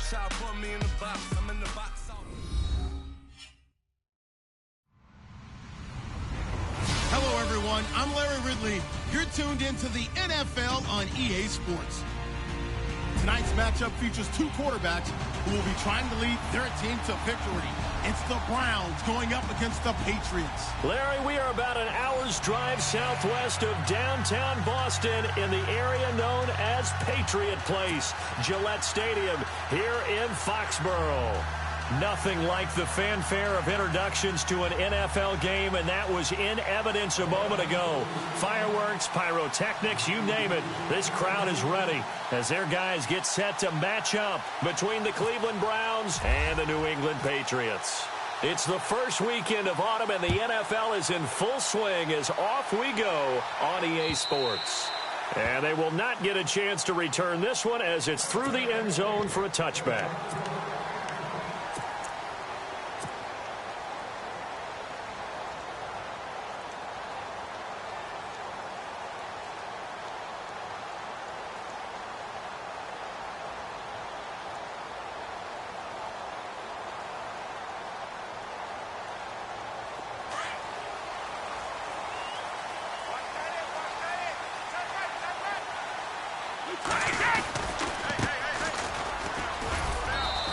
shot for me in the box. I'm in the box. Hello, everyone. I'm Larry Ridley. You're tuned into the NFL on EA Sports. Tonight's matchup features two quarterbacks who will be trying to lead their team to victory. It's the Browns going up against the Patriots. Larry, we are about an hour's drive southwest of downtown Boston in the area known as Patriot Place, Gillette Stadium here in Foxborough. Nothing like the fanfare of introductions to an NFL game, and that was in evidence a moment ago. Fireworks, pyrotechnics, you name it. This crowd is ready as their guys get set to match up between the Cleveland Browns and the New England Patriots. It's the first weekend of autumn, and the NFL is in full swing as off we go on EA Sports. And they will not get a chance to return this one as it's through the end zone for a touchback.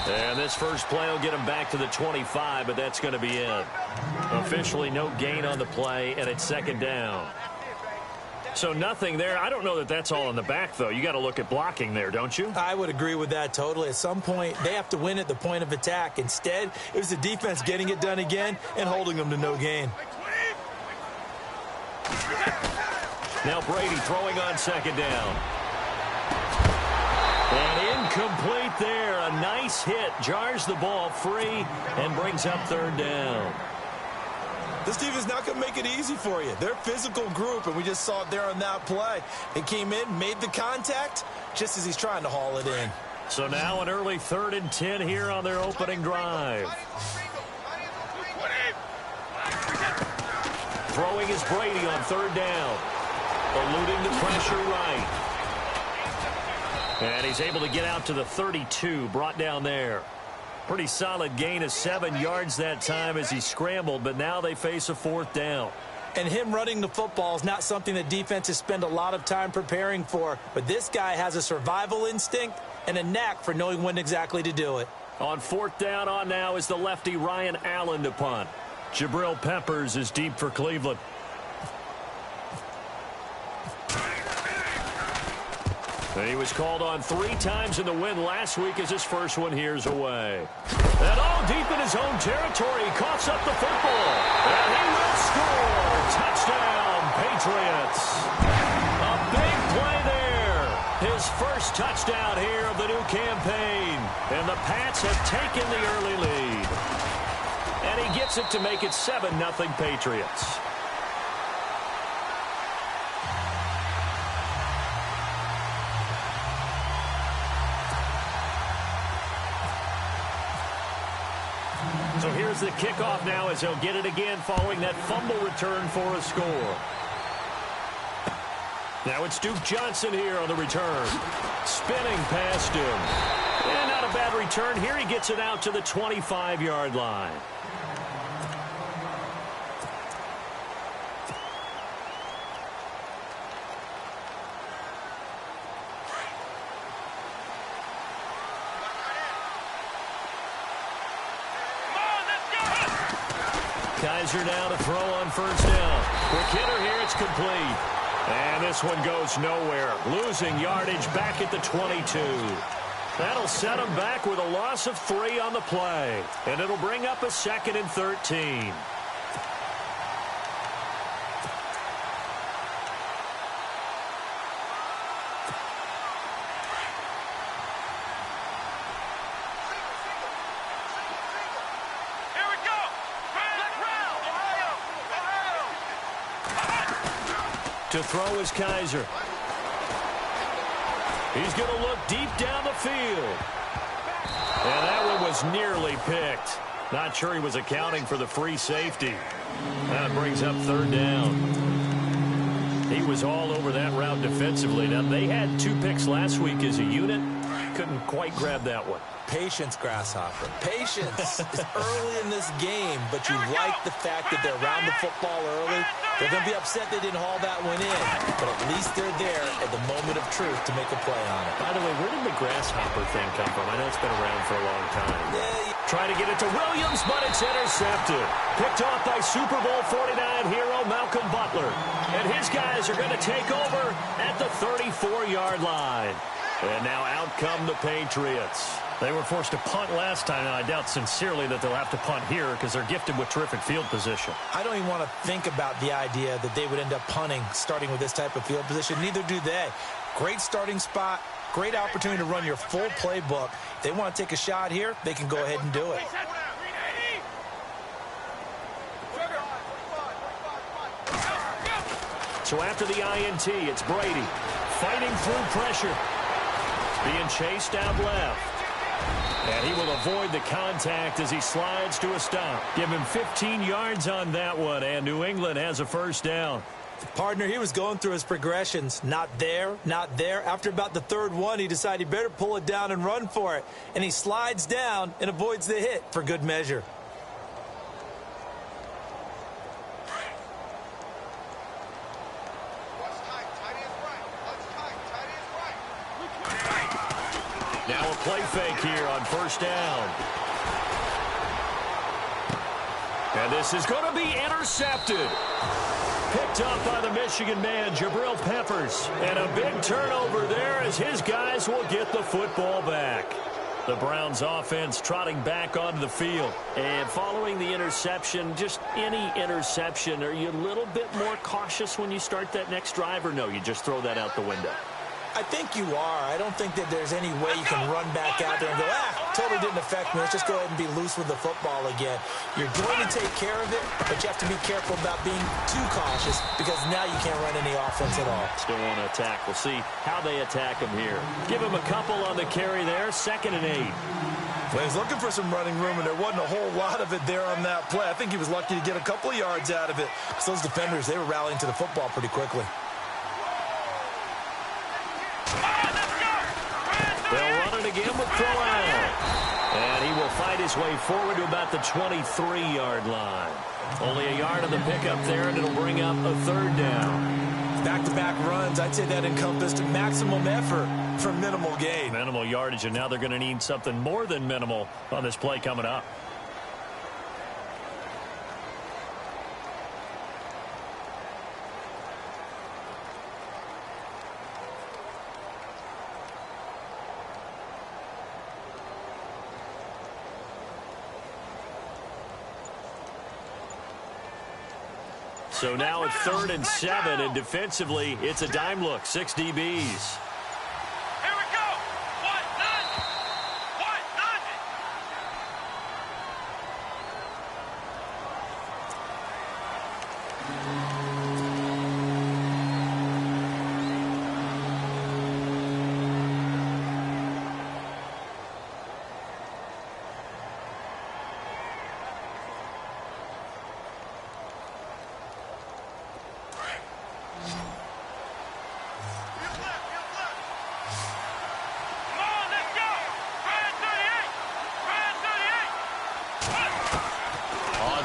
And this first play will get him back to the 25, but that's going to be it. Officially no gain on the play, and it's second down. So nothing there. I don't know that that's all in the back, though. You got to look at blocking there, don't you? I would agree with that totally. At some point, they have to win at the point of attack. Instead, it was the defense getting it done again and holding them to no gain. Now Brady throwing on second down. And incomplete there. A nice hit. Jars the ball free and brings up third down. This team is not going to make it easy for you. They're a physical group, and we just saw it there on that play. He came in, made the contact, just as he's trying to haul it in. So now an early 3rd and 10 here on their opening drive. Throwing is Brady on third down. Eluding the pressure right. And he's able to get out to the 32, brought down there. Pretty solid gain of 7 yards that time as he scrambled, but now they face a 4th down. And him running the football is not something that defenses spend a lot of time preparing for, but this guy has a survival instinct and a knack for knowing when exactly to do it. On 4th down on now is the lefty Ryan Allen to punt. Jabril Peppers is deep for Cleveland. And he was called on 3 times in the win last week as his first one here's away. And all deep in his own territory, he coughs up the football. And he will score. Touchdown, Patriots. A big play there. His first touchdown here of the new campaign. And the Pats have taken the early lead. And he gets it to make it 7-0 Patriots. So here's the kickoff now as he'll get it again following that fumble return for a score. Now it's Duke Johnson here on the return. Spinning past him. And not a bad return. Here he gets it out to the 25-yard line. Kaiser now to throw on first down. Quick hitter here, it's complete. And this one goes nowhere. Losing yardage back at the 22. That'll set him back with a loss of 3 on the play. And it'll bring up a 2nd and 13. To throw is Kaiser. He's going to look deep down the field. And that one was nearly picked. Not sure he was accounting for the free safety. That brings up 3rd down. He was all over that route defensively. Now, they had 2 picks last week as a unit. couldn't quite grab that one. Patience, Grasshopper. Patience. It's early in this game, but you like the fact that they're around the football early. They're going to be upset they didn't haul that one in, but at least they're there at the moment of truth to make a play on it. By the way, where did the Grasshopper thing come from? I know it's been around for a long time. Trying to get it to Williams, but it's intercepted. Picked off by Super Bowl 49 hero Malcolm Butler. And his guys are going to take over at the 34-yard line. And now out come the Patriots. They were forced to punt last time, and I doubt sincerely that they'll have to punt here because they're gifted with terrific field position. I don't even want to think about the idea that they would end up punting starting with this type of field position. Neither do they. Great starting spot, great opportunity to run your full playbook. If they want to take a shot here, they can go ahead and do it. So after the INT, it's Brady fighting through pressure. Being chased out left. And he will avoid the contact as he slides to a stop. Give him 15 yards on that one, and New England has a first down. Partner, he was going through his progressions. Not there, not there. After about the third one, he decided he better pull it down and run for it. And he slides down and avoids the hit for good measure. Now a play fake here on first down. And this is going to be intercepted. Picked up by the Michigan man, Jabril Peppers. And a big turnover there as his guys will get the football back. The Browns offense trotting back onto the field. And following the interception, just any interception, are you a little bit more cautious when you start that next drive, or no, you just throw that out the window? I think you are. I don't think that there's any way you can run back out there and go, totally didn't affect me. Let's just go ahead and be loose with the football again. You're going to take care of it, but you have to be careful about being too cautious because now you can't run any offense at all. Still want to attack. We'll see how they attack him here. Give him a couple on the carry there, 2nd and 8. Well, he's looking for some running room, and there wasn't a whole lot of it there on that play. I think he was lucky to get a couple of yards out of it. So those defenders, they were rallying to the football pretty quickly. They'll run it again with throw out. And he will fight his way forward to about the 23-yard line. Only a yard of the pickup there, and it'll bring up a 3rd down. Back-to-back runs, I'd say that encompassed maximum effort for minimal gain. Minimal yardage, and now they're going to need something more than minimal on this play coming up. So now it's 3rd and 7, and defensively, it's a dime look. 6 DBs.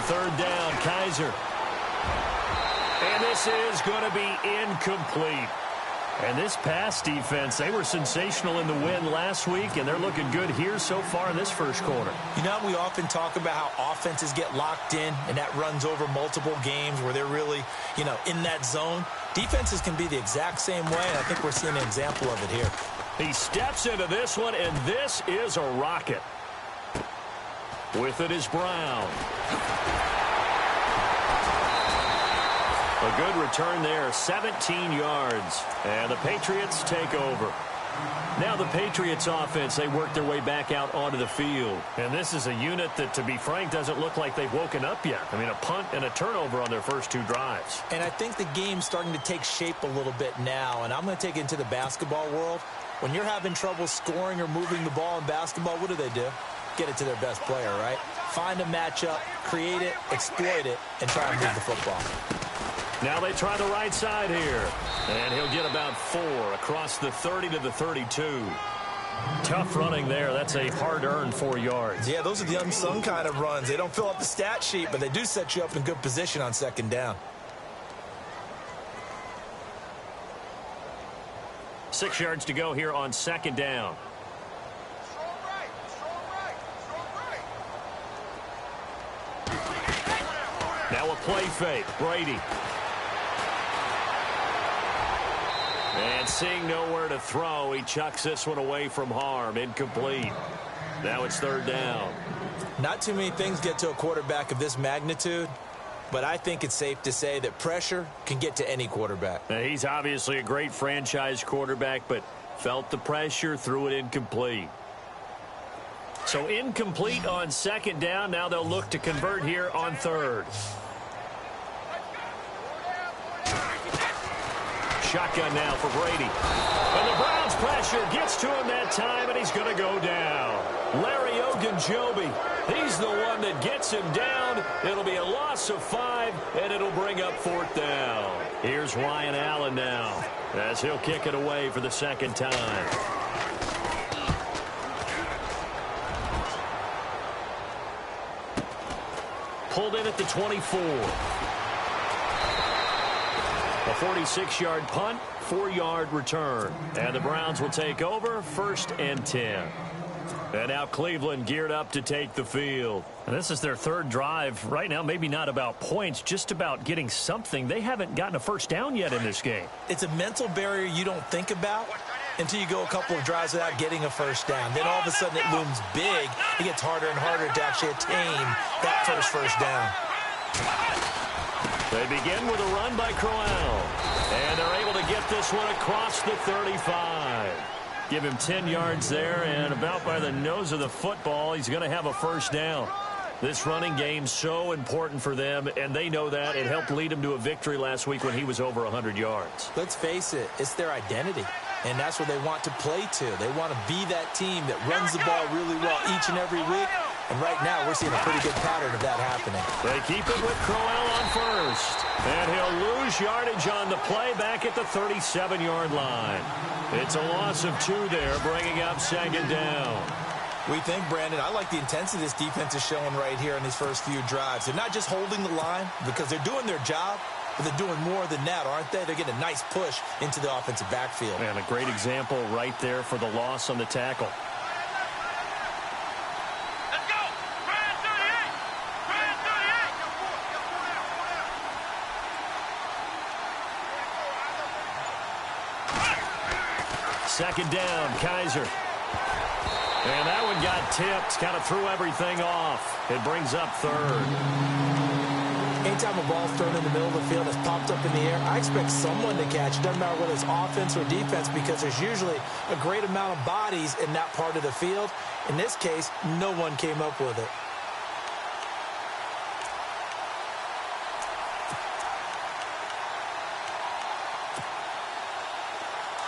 Third down, Kaiser. And this is going to be incomplete. And this pass defense, they were sensational in the win last week, and they're looking good here so far in this first quarter. You know, we often talk about how offenses get locked in, and that runs over multiple games where they're really, in that zone. Defenses can be the exact same way, and I think we're seeing an example of it here. He steps into this one, and this is a rocket. With it is Brown. A good return there, 17 yards. And the Patriots take over. Now the Patriots offense, they work their way back out onto the field. And this is a unit that, to be frank, doesn't look like they've woken up yet. I mean, a punt and a turnover on their first 2 drives. And I think the game's starting to take shape a little bit now. And I'm going to take it into the basketball world. When you're having trouble scoring or moving the ball in basketball, what do? Get it to their best player, right? Find a matchup, create it, exploit it, and try and move the football. Now they try the right side here. And he'll get about 4 across the 30 to the 32. Tough running there. That's a hard-earned 4 yards. Yeah, those are the unsung kind of runs. They don't fill up the stat sheet, but they do set you up in good position on second down. 6 yards to go here on second down. Now a play fake. Brady. And seeing nowhere to throw, he chucks this one away from harm. Incomplete. Now it's third down. Not too many things get to a quarterback of this magnitude, but I think it's safe to say that pressure can get to any quarterback. Now, he's obviously a great franchise quarterback, but felt the pressure, threw it incomplete. So incomplete on second down. Now they'll look to convert here on third. Shotgun now for Brady. And the Browns pressure gets to him that time, and he's going to go down. Larry Ogunjobi, he's the one that gets him down. It'll be a loss of 5, and it'll bring up fourth down. Here's Ryan Allen now, as he'll kick it away for the second time. Pulled in at the 24. A 46-yard punt, 4-yard return. And the Browns will take over, 1st and 10. And now Cleveland geared up to take the field. And this is their third drive. Right now, maybe not about points, just about getting something. They haven't gotten a first down yet in this game. It's a mental barrier you don't think about until you go a couple of drives without getting a first down. Then all of a sudden it looms big. It gets harder and harder to actually attain that first down. They begin with a run by Crowell. And they're able to get this one across the 35. Give him 10 yards there, and about by the nose of the football, he's going to have a first down. This running game so important for them, and they know that. It helped lead them to a victory last week when he was over 100 yards. Let's face it, it's their identity, and that's what they want to play to. They want to be that team that runs the ball really well each and every week, and right now we're seeing a pretty good pattern of that happening. They keep it with Crowell on first, and he'll lose yardage on the play back at the 37-yard line. It's a loss of 2 there, bringing up second down. We think, Brandon, I like the intensity this defense is showing right here in these first few drives. They're not just holding the line because they're doing their job, but they're doing more than that, aren't they? They're getting a nice push into the offensive backfield. And a great example right there for the loss on the tackle. Let's go! Brand 38! Brand 38! Second down, Kaiser. And that one got tipped, kind of threw everything off. It brings up third. Anytime a ball's thrown in the middle of the field, it's popped up in the air, I expect someone to catch it. Doesn't matter whether it's offense or defense, because there's usually a great amount of bodies in that part of the field. In this case, no one came up with it.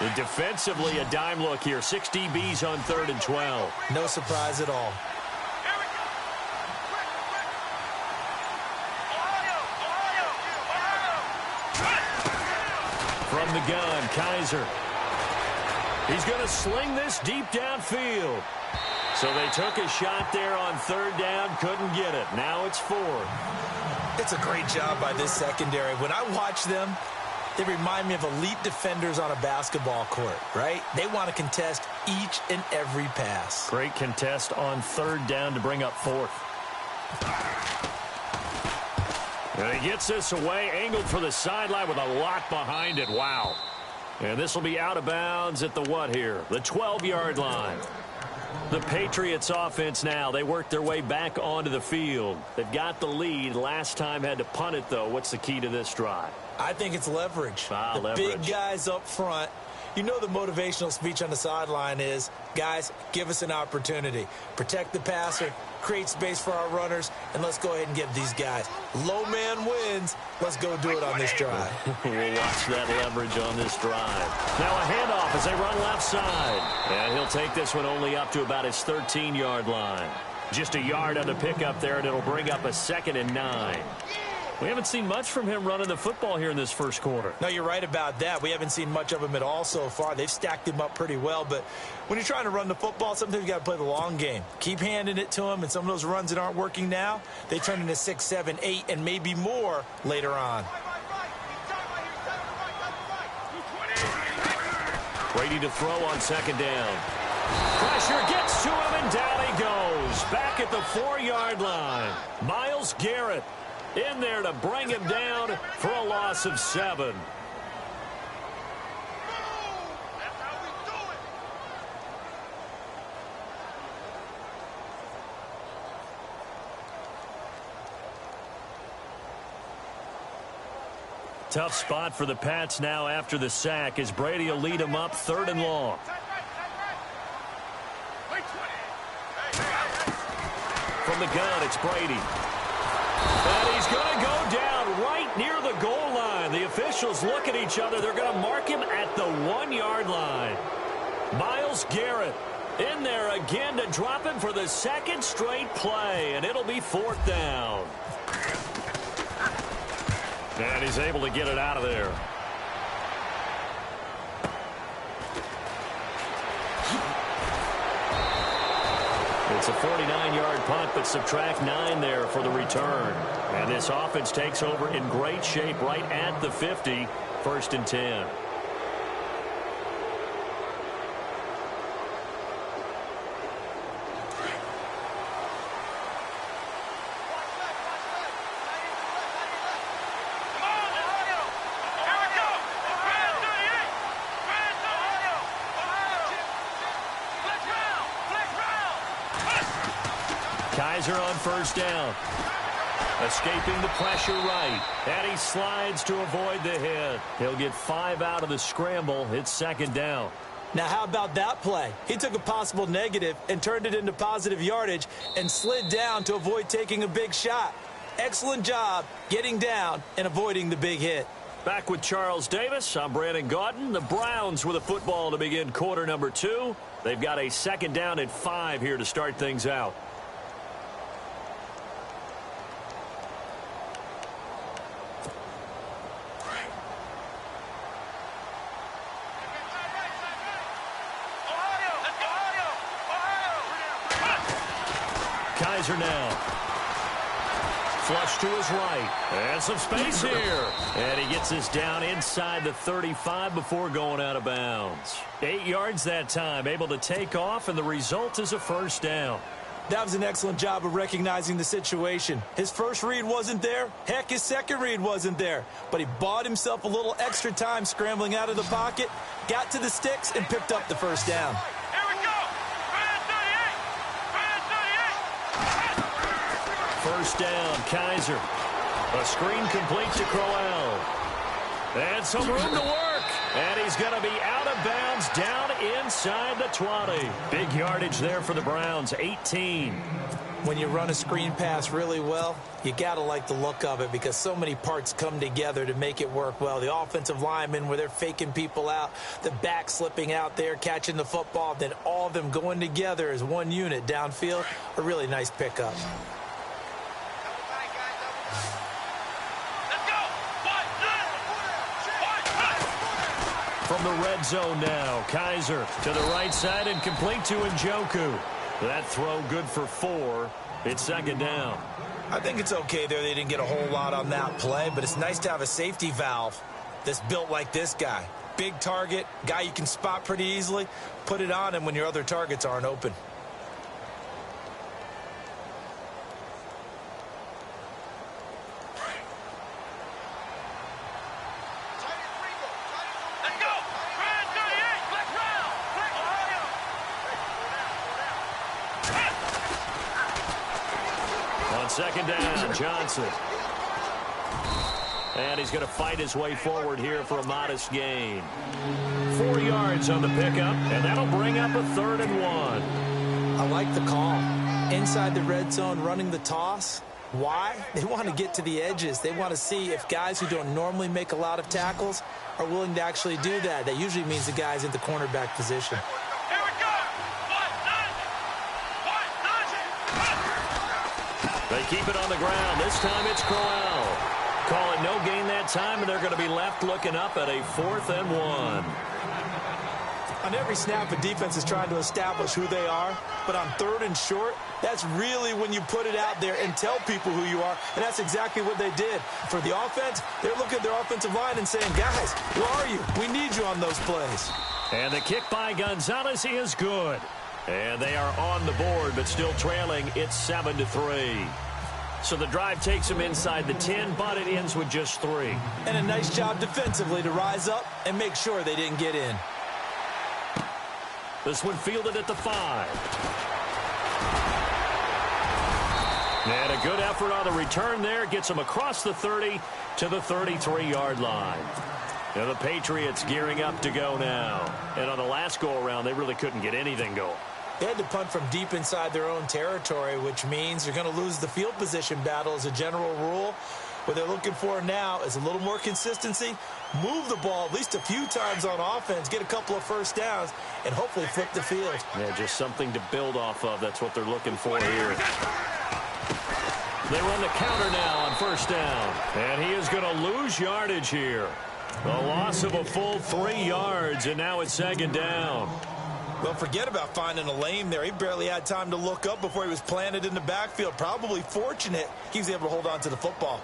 And defensively, a dime look here. 6 DBs on 3rd and 12. No surprise at all. From the gun, Kaiser. He's going to sling this deep downfield. So they took a shot there on 3rd down, couldn't get it. Now it's 4th. It's a great job by this secondary. When I watch them, they remind me of elite defenders on a basketball court, right? They want to contest each and every pass. Great contest on 3rd down to bring up 4th. And he gets this away, angled for the sideline with a lot behind it. Wow. And this will be out of bounds at the what here? The 12-yard line. The Patriots offense now, they work their way back onto the field. They've got the lead. Last time had to punt it, though. What's the key to this drive? I think it's leverage. Leverage. Big guys up front. You know the motivational speech on the sideline is, guys, give us an opportunity. Protect the passer, create space for our runners, and let's go ahead and give these guys. Low man wins. Let's go do it on this drive. We'll watch that leverage on this drive. Now a handoff as they run left side. And he'll take this one only up to about his 13-yard line. Just a yard on the pickup there, and it'll bring up a 2nd and 9. We haven't seen much from him running the football here in this first quarter. No, you're right about that. We haven't seen much of him at all so far. They've stacked him up pretty well, but when you're trying to run the football, sometimes you got to play the long game. Keep handing it to him, and some of those runs that aren't working now, they turn into 6, 7, 8, and maybe more later on. Brady to throw on second down. Pressure gets to him, and down he goes. Back at the 4-yard line. Myles Garrett in there to bring him down for a loss of 7. Tough spot for the Pats now after the sack as Brady will lead them up 3rd and long. From the gun, it's Brady. And he's going to go down right near the goal line. The officials look at each other. They're going to mark him at the 1-yard line. Myles Garrett in there again to drop him for the 2nd straight play, and it'll be 4th down. And he's able to get it out of there. It's a 49-yard punt, but subtract 9 there for the return. And this offense takes over in great shape right at the 50, 1st and 10. Kaiser on 1st down. Escaping the pressure right. And he slides to avoid the hit. He'll get 5 out of the scramble. It's 2nd down. Now, how about that play? He took a possible negative and turned it into positive yardage and slid down to avoid taking a big shot. Excellent job getting down and avoiding the big hit. Back with Charles Davis, I'm Brandon Gaudin. The Browns with a football to begin quarter number 2. They've got a 2nd down at 5 here to start things out. Kaiser now. Flush to his right. And some space here. And he gets this down inside the 35 before going out of bounds. 8 yards that time. Able to take off, and the result is a 1st down. That was an excellent job of recognizing the situation. His first read wasn't there. Heck, his second read wasn't there. But he bought himself a little extra time scrambling out of the pocket, got to the sticks, and picked up the 1st down. First down, Kaiser. A screen complete to Crowell. And some room to work. And he's going to be out of bounds down inside the 20. Big yardage there for the Browns, 18. When you run a screen pass really well, you got to like the look of it because so many parts come together to make it work well. The offensive linemen where they're faking people out, the back slipping out there, catching the football, then all of them going together as one unit downfield. A really nice pickup. From the red zone now, Kaiser to the right side and complete to Njoku. That throw good for 4. It's 2nd down. I think it's okay there. They didn't get a whole lot on that play, but it's nice to have a safety valve that's built like this guy. Big target, guy you can spot pretty easily. Put it on him when your other targets aren't open. Second down, Johnson. And he's going to fight his way forward here for a modest gain. 4 yards on the pickup, and that'll bring up a 3rd and 1. I like the call. Inside the red zone, running the toss. Why? They want to get to the edges. They want to see if guys who don't normally make a lot of tackles are willing to actually do that. That usually means the guy's in the cornerback position. They keep it on the ground. This time it's Crowell. call it no gain that time, and they're going to be left looking up at a 4th and 1. On every snap, a defense is trying to establish who they are, but on 3rd and short, that's really when you put it out there and tell people who you are, and that's exactly what they did. For the offense, they're looking at their offensive line and saying, guys, where are you? We need you on those plays. And the kick by Gonzalez is good. And they are on the board, but still trailing. It's 7-3. So the drive takes them inside the 10, but it ends with just 3. And a nice job defensively to rise up and make sure they didn't get in. This one fielded at the 5. And a good effort on the return there. Gets them across the 30 to the 33-yard line. Now the Patriots gearing up to go now. And on the last go-around, they really couldn't get anything going. They had to punt from deep inside their own territory, which means you're going to lose the field position battle as a general rule. What they're looking for now is a little more consistency, move the ball at least a few times on offense, get a couple of first downs, and hopefully flip the field. Yeah, just something to build off of. That's what they're looking for here. They run the counter now on 1st down. And he is going to lose yardage here. A loss of a full 3 yards, and now it's 2nd down. Well, forget about finding a lane there. He barely had time to look up before he was planted in the backfield. Probably fortunate he was able to hold on to the football.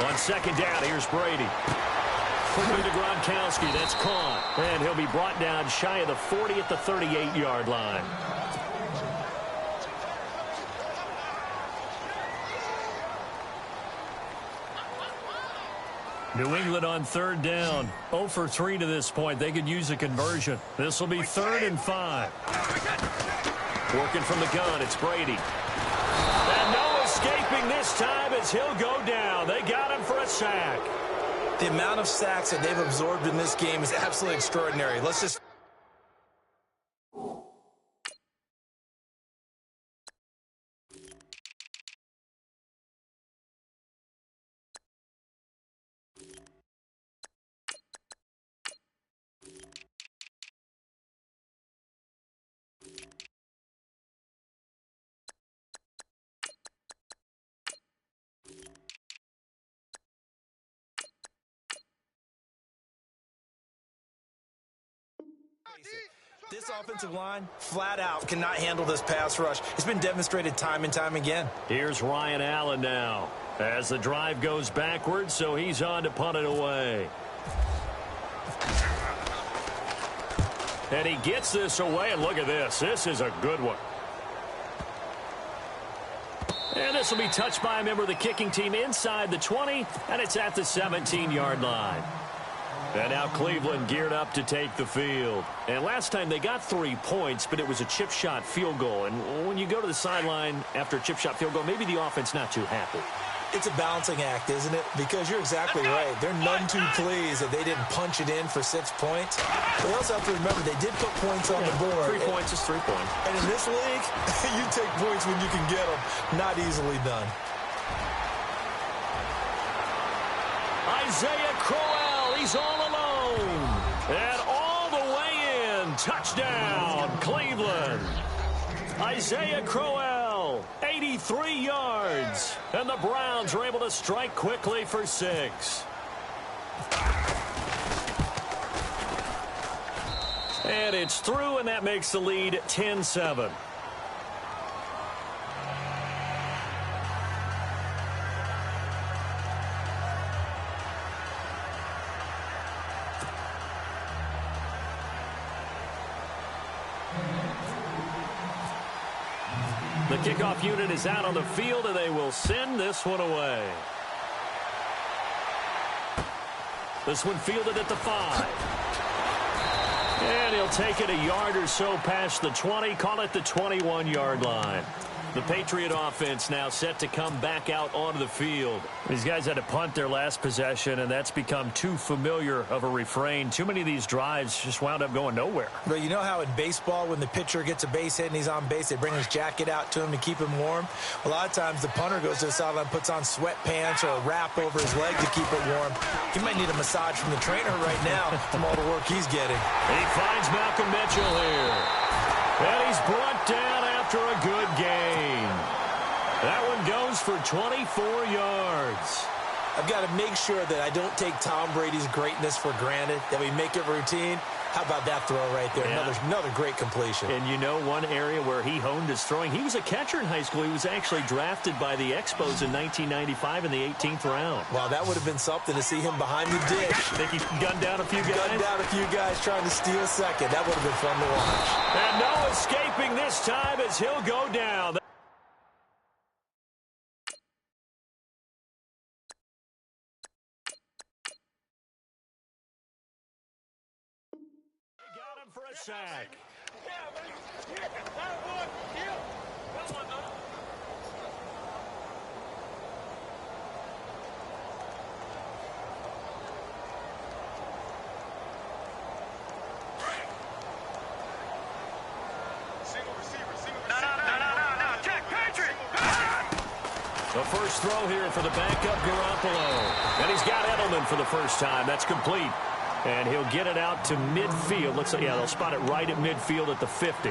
On 2nd down, here's Brady. Quickly to Gronkowski. That's caught. And he'll be brought down shy of the 40 at the 38-yard line. New England on 3rd down. 0 for 3 to this point. They could use a conversion. This will be 3rd and 5. Working from the gun, it's Brady. And no escaping this time as he'll go down. They got him for a sack. The amount of sacks that they've absorbed in this game is absolutely extraordinary. Let's just... This offensive line, flat out, cannot handle this pass rush. It's been demonstrated time and time again. Here's Ryan Allen now as the drive goes backwards, so he's on to punt it away. And he gets this away, and look at this. This is a good one. And this will be touched by a member of the kicking team inside the 20, and it's at the 17-yard line. And now Cleveland geared up to take the field. And last time they got 3 points, but it was a chip shot field goal. And when you go to the sideline after a chip shot field goal, maybe the offense not too happy. It's a balancing act, isn't it? Because you're exactly right. They're none too pleased that they didn't punch it in for 6 points. But we also have to remember they did put points on the board. 3 points is 3 points. And in this league, you take points when you can get them. Not easily done. Isaiah Crowell, he's all alone. And all the way in. Touchdown, Cleveland. Isaiah Crowell, 83 yards. And the Browns are able to strike quickly for 6. And it's through, and that makes the lead 10-7. The kickoff unit is out on the field, and they will send this one away. This one fielded at the 5. And he'll take it a yard or so past the 20, call it the 21-yard line. The Patriot offense now set to come back out onto the field. These guys had to punt their last possession, and that's become too familiar of a refrain. Too many of these drives just wound up going nowhere. But you know how in baseball, when the pitcher gets a base hit and he's on base, they bring his jacket out to him to keep him warm? A lot of times the punter goes to the sideline, puts on sweatpants or a wrap over his leg to keep it warm. He might need a massage from the trainer right now from all the work he's getting. He finds Malcolm Mitchell here. And he's brought down after a good gain. That one goes for 24 yards. I've got to make sure that I don't take Tom Brady's greatness for granted, that we make it routine. How about that throw right there? Yeah. Another great completion. And you know one area where he honed his throwing, he was a catcher in high school. He was actually drafted by the Expos in 1995 in the 18th round. Wow, that would have been something to see him behind the dish. Think he gunned down a few guys? Gunned down a few guys trying to steal second. That would have been fun to watch. And no escaping this time as he'll go down. For a sack. The first throw here for the backup Garoppolo. And he's got Edelman for the first time. That's complete. And he'll get it out to midfield. Looks like, yeah, they'll spot it right at midfield at the 50.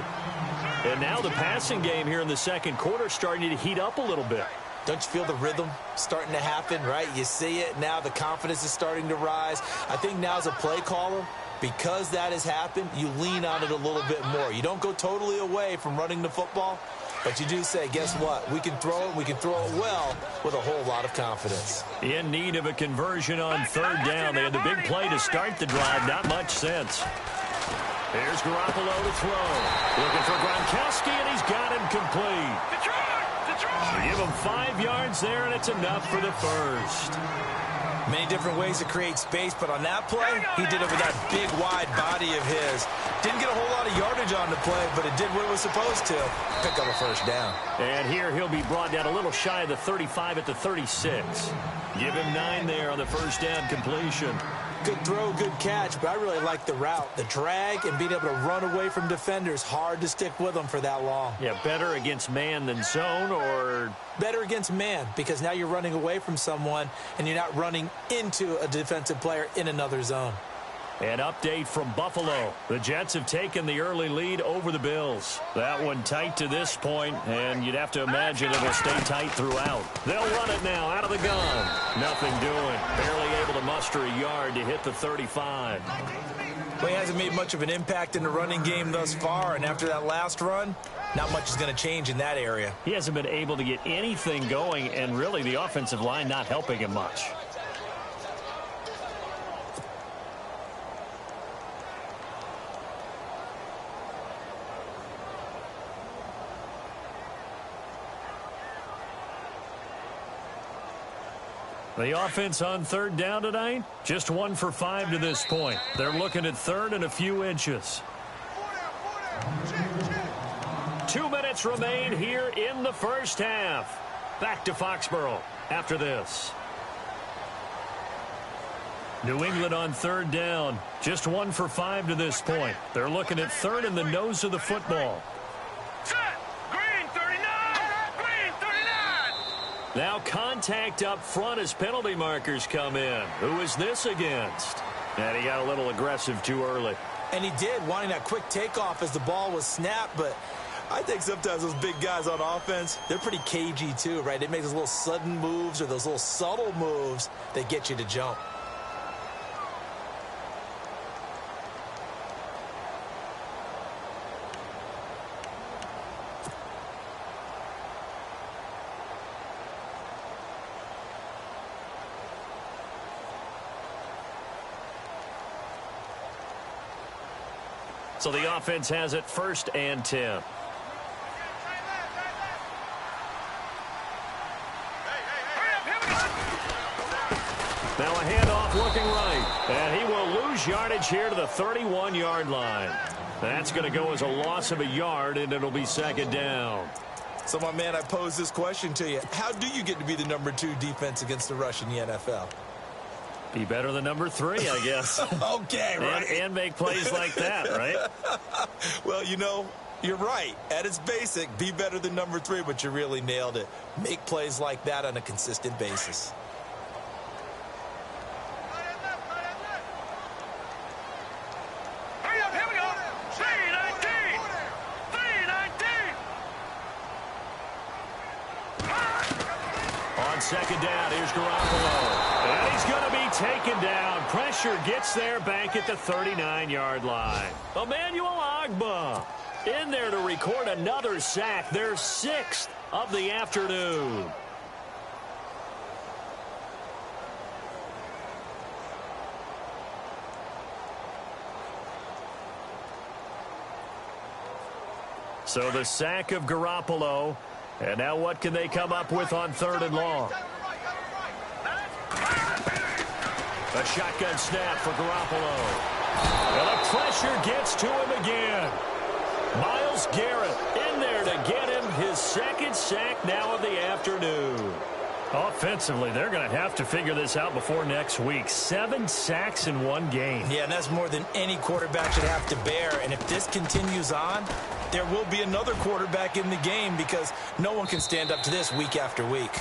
And now the passing game here in the second quarter starting to heat up a little bit. Don't you feel the rhythm starting to happen, right? You see it now. The confidence is starting to rise. I think now as a play caller, because that has happened, you lean on it a little bit more. You don't go totally away from running the football, but you do say, guess what? We can throw it. We can throw it well with a whole lot of confidence. In need of a conversion on third down. They had the big play to start the drive. Not much sense. Here's Garoppolo to throw. Looking for Gronkowski, and he's got him complete. They give him 5 yards there, and it's enough for the first. Many different ways to create space, but on that play, he did it with that big, wide body of his. Didn't get a whole lot of yardage on the play, but it did what it was supposed to. Pick up a first down. And here he'll be brought down a little shy of the 35 at the 36. Give him 9 there on the first down completion. Good throw, good catch, but I really like the route. The drag and being able to run away from defenders. Hard to stick with them for that long. Yeah, better against man than zone, or better against man, because now you're running away from someone and you're not running into a defensive player in another zone. An update from Buffalo. The Jets have taken the early lead over the Bills. That one tight to this point, and you'd have to imagine it'll stay tight throughout. They'll run it now out of the gun. Nothing doing. Barely able to muster a yard to hit the 35. Well, he hasn't made much of an impact in the running game thus far, and after that last run, not much is going to change in that area. He hasn't been able to get anything going, and really the offensive line not helping him much. The offense on third down tonight, just 1 for 5 to this point. They're looking at third and a few inches. 2 minutes remain here in the first half. Back to Foxborough after this. New England on third down, just 1 for 5 to this point. They're looking at third in the nose of the football. Now contact up front as penalty markers come in. Who is this against? And he got a little aggressive too early. And he did, wanting that quick takeoff as the ball was snapped. But I think sometimes those big guys on offense, they're pretty cagey too, right? They make those little sudden moves or those little subtle moves that get you to jump. So the offense has it 1st and 10. Now a handoff looking right. And he will lose yardage here to the 31-yard line. That's going to go as a loss of a yard, and it'll be 2nd down. So, my man, I pose this question to you. How do you get to be the #2 defense against the rush in the NFL? Be better than number 3, I guess. Okay, right. And make plays like that, right? Well, you know, you're right. At its basic, be better than number 3, but you really nailed it. Make plays like that on a consistent basis. Here we go. 319. 319. On second down, here's Garoppolo. And he's going to be taken down. Pressure gets there back at the 39-yard line. Emmanuel Ogbah in there to record another sack. Their 6th of the afternoon. So the sack of Garoppolo. And now what can they come up with on 3rd and long? A shotgun snap for Garoppolo. And the pressure gets to him again. Myles Garrett in there to get him his 2nd sack now of the afternoon. Offensively, they're going to have to figure this out before next week. 7 sacks in one game. Yeah, and that's more than any quarterback should have to bear. And if this continues on, there will be another quarterback in the game because no one can stand up to this week after week.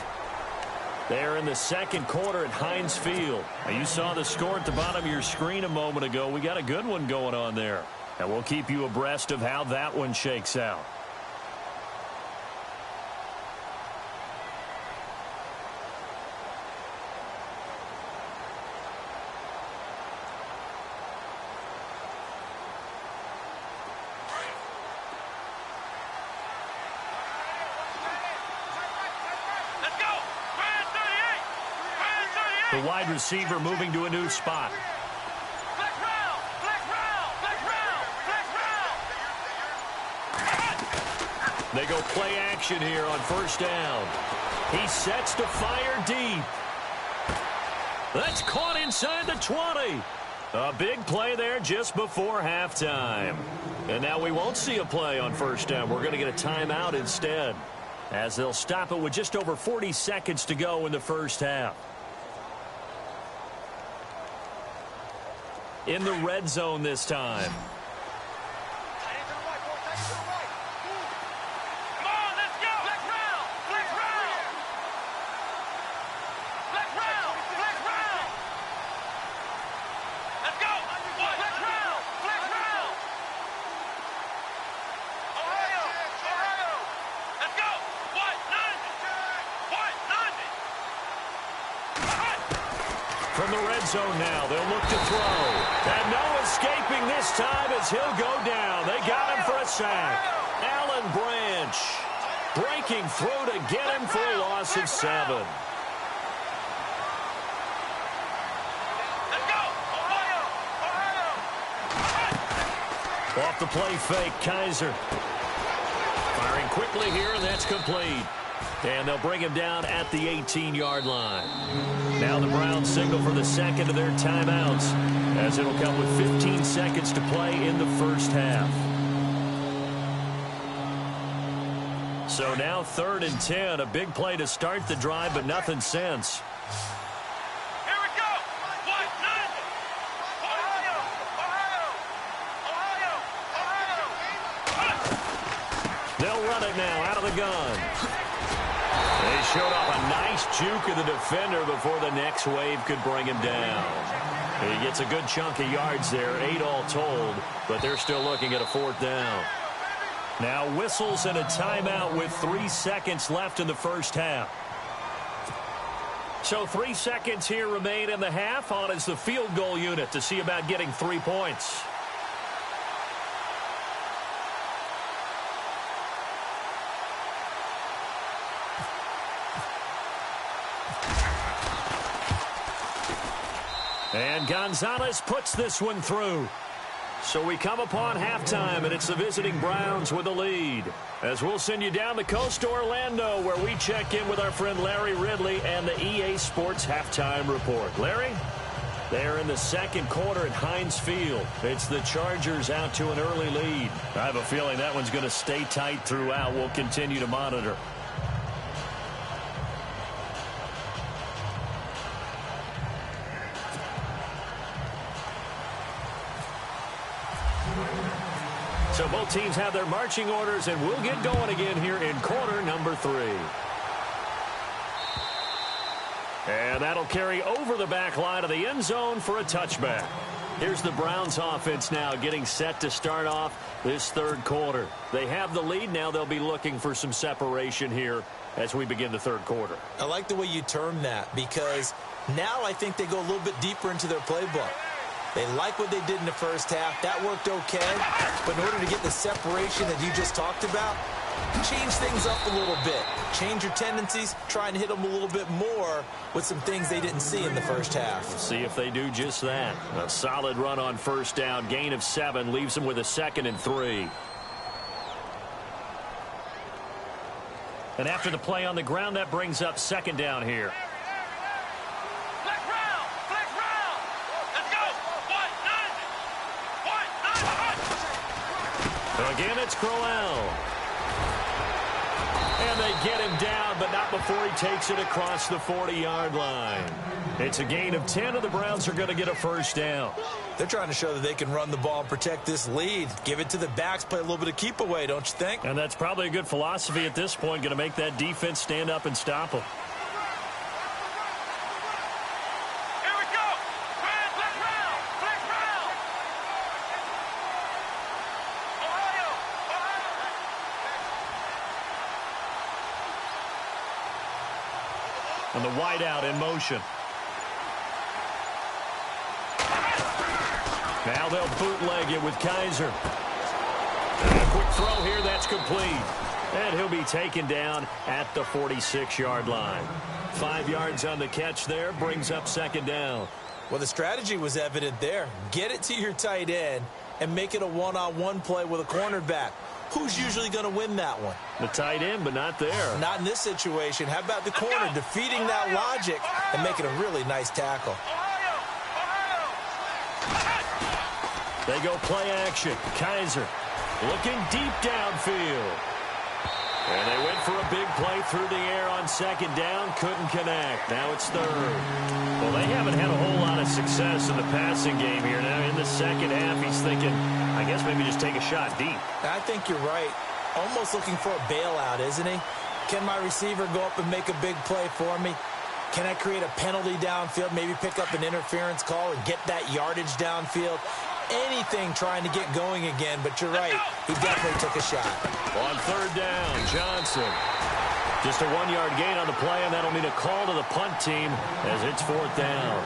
They're in the 2nd quarter at Heinz Field. Now, you saw the score at the bottom of your screen a moment ago. We got a good one going on there. And we'll keep you abreast of how that one shakes out. Let's go. Brand 38. Brand 38. The wide receiver moving to a new spot. Flex round. Flex round. Flex round. Flex round. They go play action here on 1st down. He sets to fire deep. That's caught inside the 20. A big play there just before halftime. And now we won't see a play on 1st down. We're going to get a timeout instead, as they'll stop it with just over 40 seconds to go in the 1st half. In the red zone this time. Come on, let's go. Flex round. Flex round. Flex round. Flex round. Let's go. Flex round. Flex round. Ohio. Ohio. Let's go. What? 90. What? 90. From the red zone now, they'll look to throw. And no escaping this time as he'll go down. They got him for a sack. Alan Branch breaking through to get him for a loss of 7. Let's go. Ohio. Ohio. Off the play fake, Kaiser. Firing quickly here, and that's complete. And they'll bring him down at the 18-yard line. Now the Browns signal for the 2nd of their timeouts, as it'll come with 15 seconds to play in the 1st half. So now 3rd and 10, a big play to start the drive, but nothing since. Here we go. What? 90. Ohio. Ohio. Ohio. They'll run it now out of the gun. They showed off a nice juke of the defender before the next wave could bring him down. He gets a good chunk of yards there, 8 all told, but they're still looking at a 4th down. Now whistles and a timeout with 3 seconds left in the 1st half. So 3 seconds here remain in the half. On is the field goal unit to see about getting 3 points. And Gonzalez puts this one through. So we come upon halftime, and it's the visiting Browns with the lead. As we'll send you down the coast to Orlando, where we check in with our friend Larry Ridley and the EA Sports Halftime Report. Larry? They're in the second quarter at Heinz Field. It's the Chargers out to an early lead. I have a feeling that one's going to stay tight throughout. We'll continue to monitor. So both teams have their marching orders, and we'll get going again here in quarter number 3. And that'll carry over the back line of the end zone for a touchback. Here's the Browns offense now getting set to start off this third quarter. They have the lead. Now they'll be looking for some separation here as we begin the third quarter. I like the way you term that, because now I think they go a little bit deeper into their playbook. They like what they did in the first half. That worked okay. But in order to get the separation that you just talked about, change things up a little bit. Change your tendencies. Try and hit them a little bit more with some things they didn't see in the first half. See if they do just that. A solid run on first down. Gain of 7 leaves them with a 2nd and 3. And after the play on the ground, that brings up 2nd down here. Again, it's Crowell. And they get him down, but not before he takes it across the 40-yard line. It's a gain of 10, and the Browns are going to get a first down. They're trying to show that they can run the ball and protect this lead. Give it to the backs, play a little bit of keep away, don't you think? And that's probably a good philosophy at this point, going to make that defense stand up and stop them. And the wideout in motion. Now they'll bootleg it with Kaiser. And a quick throw here, that's complete. And he'll be taken down at the 46-yard line. 5 yards on the catch there, brings up 2nd down. Well, the strategy was evident there. Get it to your tight end and make it a one-on-one play with a cornerback. Who's usually going to win that one? The tight end, but not there. Not in this situation. How about the corner defeating that logic and making a really nice tackle? They go play action. Kaiser looking deep downfield. And they went for a big play through the air on 2nd down. Couldn't connect. Now it's 3rd. Well, they haven't had a whole lot of success in the passing game here. Now in the second half, he's thinking, I guess maybe just take a shot deep. I think you're right. Almost looking for a bailout, isn't he? Can my receiver go up and make a big play for me? Can I create a penalty downfield, maybe pick up an interference call and get that yardage downfield? Anything trying to get going again, but you're right. He definitely took a shot. On 3rd down, Johnson. Just a 1-yard gain on the play, and that'll mean a call to the punt team as it's 4th down.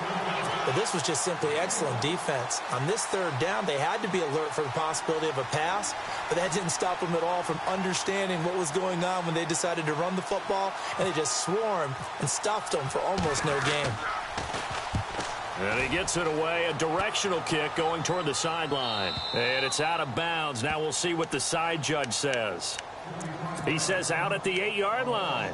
But this was just simply excellent defense. On this 3rd down, they had to be alert for the possibility of a pass, but that didn't stop them at all from understanding what was going on when they decided to run the football, and they just swarmed and stuffed them for almost no gain. And he gets it away, a directional kick going toward the sideline. And it's out of bounds. Now we'll see what the side judge says. He says out at the 8-yard line.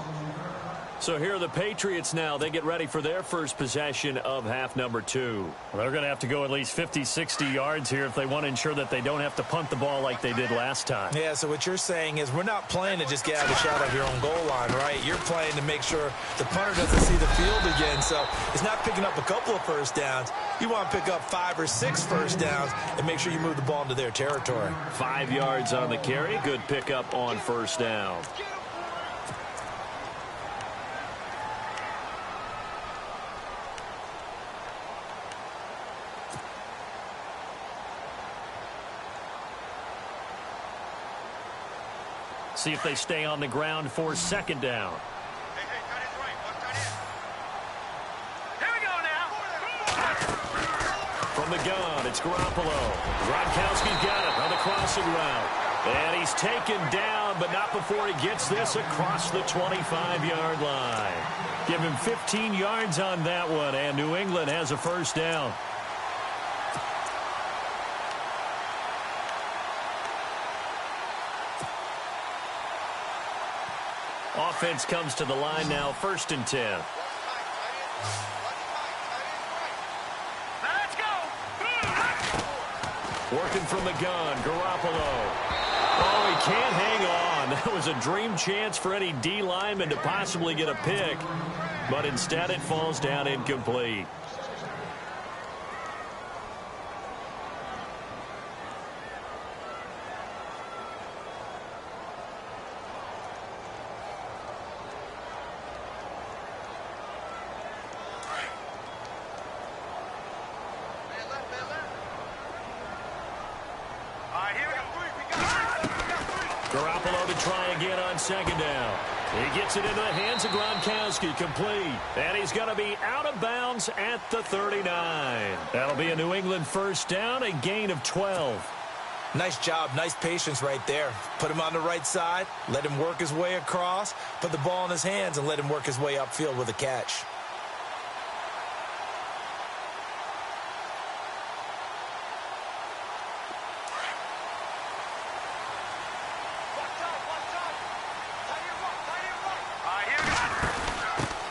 So here are the Patriots now. They get ready for their first possession of half number 2. Well, they're going to have to go at least 50, 60 yards here if they want to ensure that they don't have to punt the ball like they did last time. Yeah, so what you're saying is we're not playing to just get out a shot of your own goal line, right? You're playing to make sure the punter doesn't see the field again. So it's not picking up a couple of first downs. You want to pick up 5 or 6 first downs and make sure you move the ball into their territory. 5 yards on the carry. Good pickup on first down. See if they stay on the ground for 2nd down. Here we go now. From the gun, it's Garoppolo. Gronkowski's got it on the crossing route. And he's taken down, but not before he gets this across the 25-yard line. Give him 15 yards on that one, and New England has a first down. Offense comes to the line now, 1st and 10. Working from the gun, Garoppolo. Oh, he can't hang on. That was a dream chance for any D lineman to possibly get a pick, but instead it falls down incomplete. Garoppolo to try again on second down. He gets it into the hands of Gronkowski, complete. And he's going to be out of bounds at the 39. That'll be a New England first down, a gain of 12. Nice job, nice patience right there. Put him on the right side, let him work his way across, put the ball in his hands, and let him work his way upfield with a catch.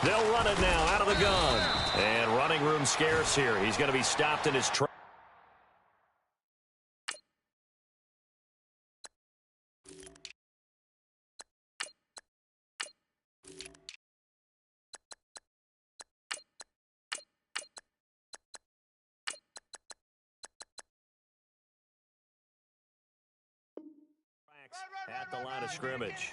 They'll run it now out of the gun. And running room scarce here. He's going to be stopped in his tracks. At the line of scrimmage.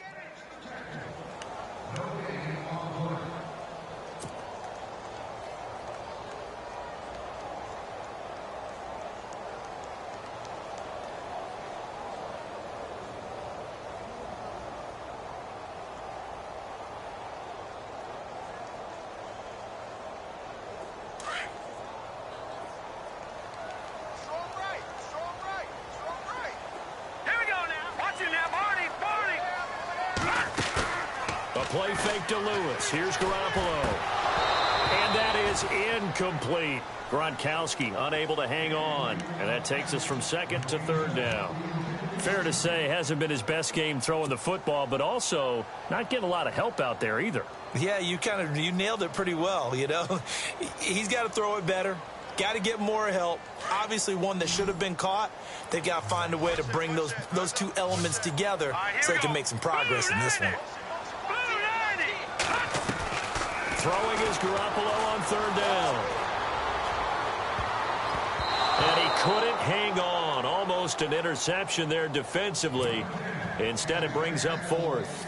Play fake to Lewis. Here's Garoppolo. And that is incomplete. Gronkowski unable to hang on. And that takes us from second to third down. Fair to say, hasn't been his best game throwing the football, but also not getting a lot of help out there either. Yeah, you nailed it pretty well, you know. He's got to throw it better. Got to get more help. Obviously one that should have been caught. They've got to find a way to bring those two elements together so they can make some progress in this one. Throwing is Garoppolo on third down. And he couldn't hang on. Almost an interception there defensively. Instead, it brings up fourth.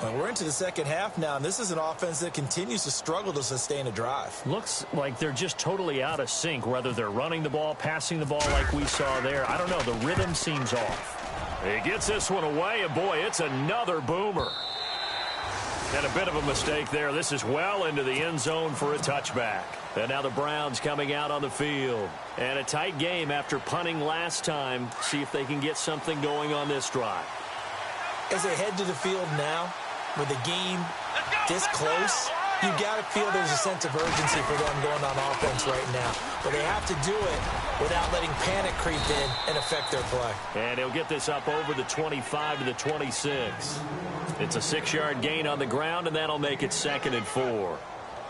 Well, we're into the second half now, and this is an offense that continues to struggle to sustain a drive. Looks like they're just totally out of sync, whether they're running the ball, passing the ball like we saw there. I don't know. The rhythm seems off. He gets this one away, and boy, it's another boomer. And a bit of a mistake there. This is well into the end zone for a touchback. And now the Browns coming out on the field. And a tight game after punting last time. See if they can get something going on this drive. As they head to the field now, with the game this close, you got to feel there's a sense of urgency for them going on offense right now. But they have to do it without letting panic creep in and affect their play. And he'll get this up over the 25 to the 26. It's a 6-yard gain on the ground, and that'll make it 2nd and 4.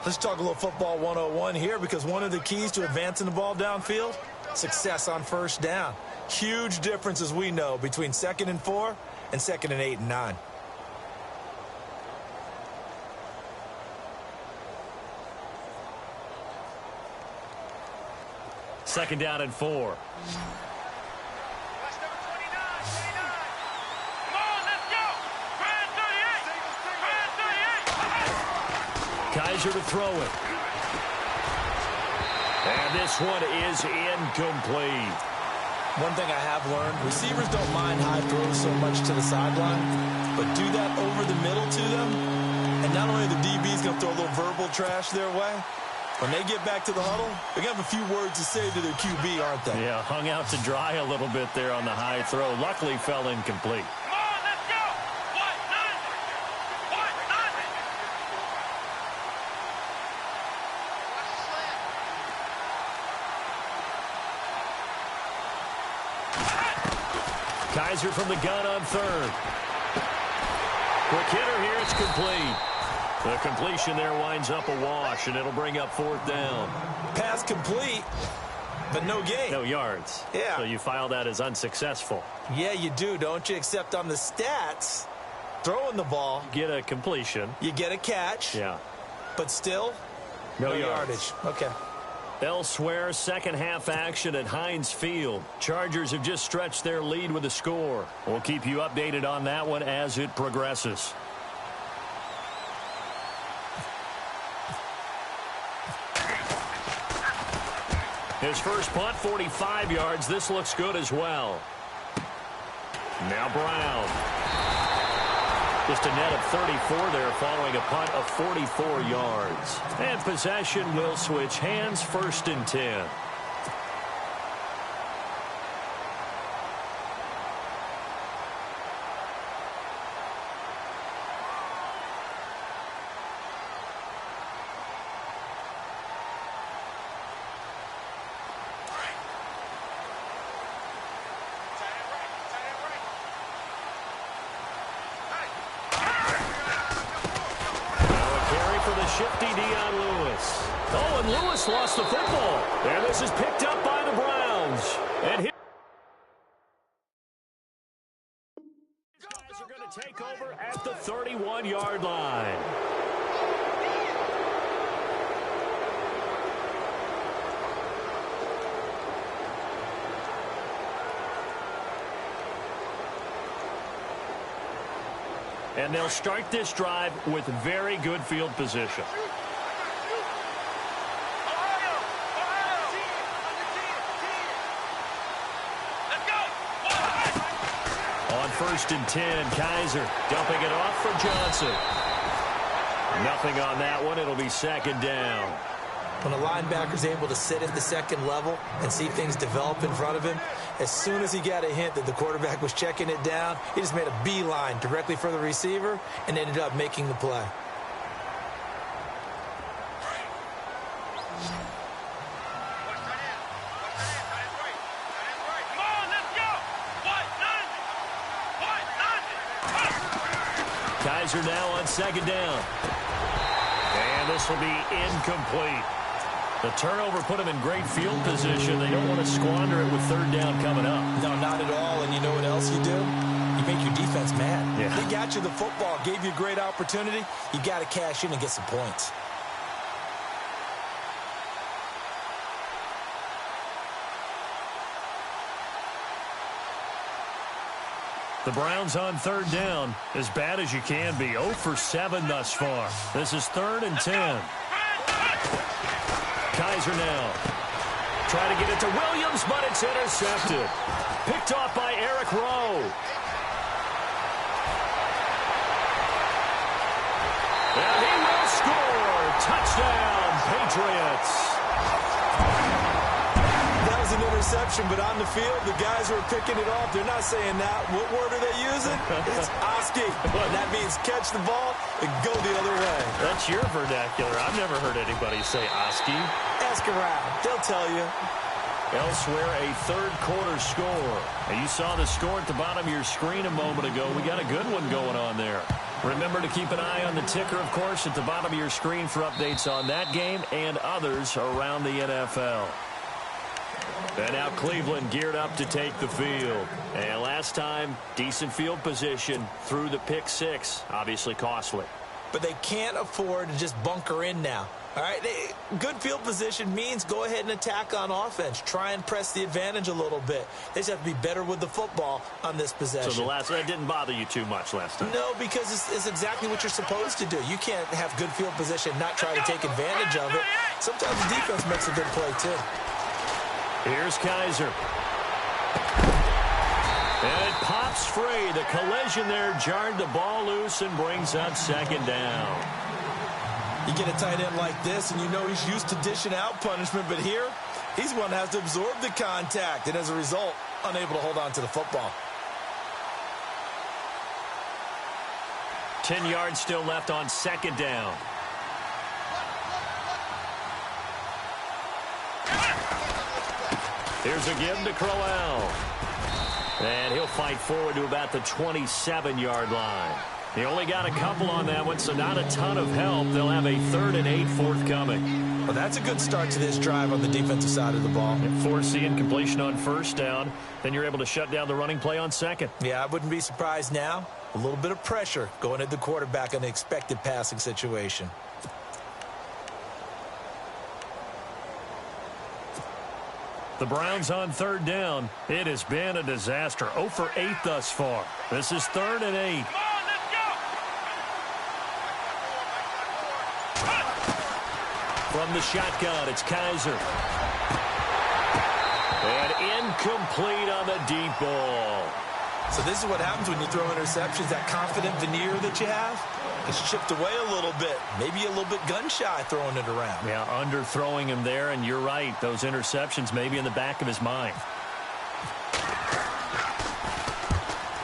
Let's talk a little football 101 here, because one of the keys to advancing the ball downfield, success on first down. Huge difference, as we know, between 2nd and 4 and 2nd and 8 and 9. Second down and 4. Kaiser to throw it. And this one is incomplete. One thing I have learned, receivers don't mind high throws so much to the sideline, but do that over the middle to them, and not only the DB's going to throw a little verbal trash their way, when they get back to the huddle, they're going to have a few words to say to their QB, aren't they? Yeah, hung out to dry a little bit there on the high throw. Luckily fell incomplete. Kaiser from the gun on third. Quick hitter here, it's complete. The completion there winds up a wash, and it'll bring up 4th down. Pass complete, but no gain. No yards. Yeah. So you file that as unsuccessful. Yeah, you do, don't you? Except on the stats, throwing the ball, Get a completion. you get a catch, Yeah. but still No yardage. Okay. Elsewhere, second half action at Heinz Field. Chargers have just stretched their lead with a score. We'll keep you updated on that one as it progresses. His first punt, 45 yards. This looks good as well. Now Brown. Just a net of 34 there following a punt of 44 yards. And possession will switch hands, 1st and 10. Shifty Dion Lewis. Oh, and Lewis lost the football. And this is picked up by the Browns. And here these guys are going to take over at the 31-yard line. And they'll start this drive with very good field position. On 1st and 10, Kaiser dumping it off for Johnson. Nothing on that one. It'll be 2nd down. When a linebacker's able to sit at the second level and see things develop in front of him, as soon as he got a hint that the quarterback was checking it down, he just made a beeline directly for the receiver and ended up making the play. Kaiser now on 2nd down. And this will be incomplete. The turnover put them in great field position. They don't want to squander it with 3rd down coming up. No, not at all. And you know what else you do? You make your defense mad. Yeah. They got you the football, gave you a great opportunity. You got to cash in and get some points. The Browns on 3rd down, as bad as you can be. 0 for 7 thus far. This is 3rd and 10. Kaiser now. Try to get it to Williams, but it's intercepted. Picked off by Eric Rowe. And he will score. Touchdown, Patriots. That was an interception, but on the field, the guys who are picking it off, they're not saying that. What word are they using? It's Oski. And that means catch the ball and go the other way. That's your vernacular. I've never heard anybody say Oski. Ask around. They'll tell you. Elsewhere, a 3rd quarter score. And you saw the score at the bottom of your screen a moment ago. We got a good one going on there. Remember to keep an eye on the ticker, of course, at the bottom of your screen for updates on that game and others around the NFL. And now Cleveland geared up to take the field. And last time, decent field position through the pick 6. Obviously costly. But they can't afford to just bunker in now. All right, good field position means go ahead and attack on offense. Try and press the advantage a little bit. They just have to be better with the football on this possession. So that didn't bother you too much last time? No, because it's exactly what you're supposed to do. You can't have good field position and not try to take advantage of it. Sometimes the defense makes a good play, too. Here's Kaiser. And it pops free. The collision there jarred the ball loose and brings up 2nd down. You get a tight end like this, and you know he's used to dishing out punishment, but here, he's one that has to absorb the contact, and as a result, unable to hold on to the football. 10 yards still left on 2nd down. Here's a give to Crowell. And he'll fight forward to about the 27-yard line. He only got a couple on that one, so not a ton of help. They'll have a 3rd and 8 forthcoming. Well, that's a good start to this drive on the defensive side of the ball. Force the incompletion on 1st down. Then you're able to shut down the running play on 2nd. Yeah, I wouldn't be surprised now. A little bit of pressure going at the quarterback in an expected passing situation. The Browns on 3rd down. It has been a disaster. 0 for 8 thus far. This is 3rd and 8. Come on, let's go. From the shotgun, it's Kaiser. And incomplete on the deep ball. So this is what happens when you throw interceptions. That confident veneer that you have gets chipped away a little bit. Maybe a little bit gun-shy throwing it around. Yeah, underthrowing him there, and you're right. Those interceptions may be in the back of his mind.